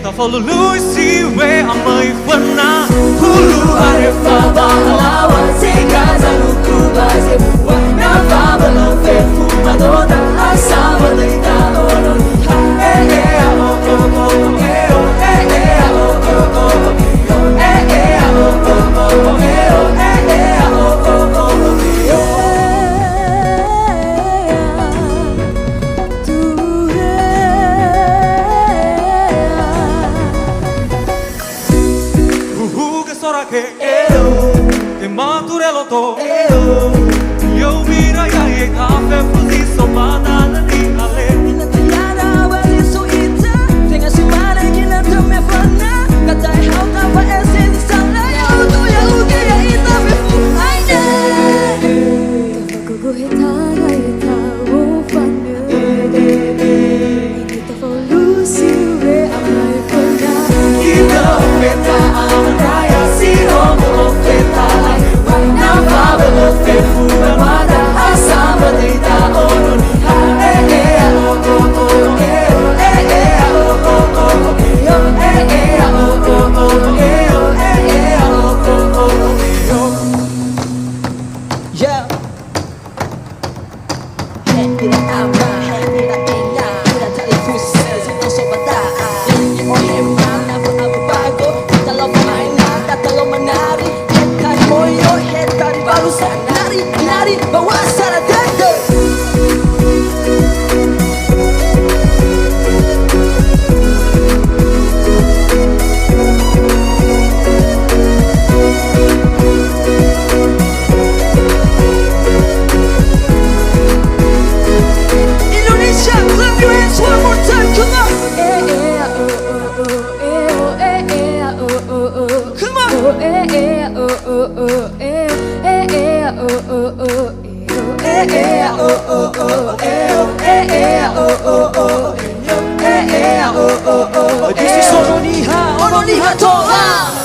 ta follow Lucy way amai fana hulu arefa ba alawa se casa lukuba se bua na baba no fe fuma dona asaba deita oro que mature lo to yo mira ya ye cafe fuzi so banana ni ale ina tiada wali so ita tenga semana que na tome fana kata how ta fa essence sala ya udo ya uge ya ita me fu aina go hita ga ita wo fana ita for Lucy we amai fana ita meta amraya si romo feta right now baba lo fe fu amada asaba deita oro ni ha yeah kita ama kita tinggal kita cari fusil kita sobata ini ohema apa apa bago kita lo mainan kita lo menari head moyo head dari baru nari nari bawa sana dede Indonesia, clap your hands one more time, come on. Come on. This is Ononiha, Ononiha Toha.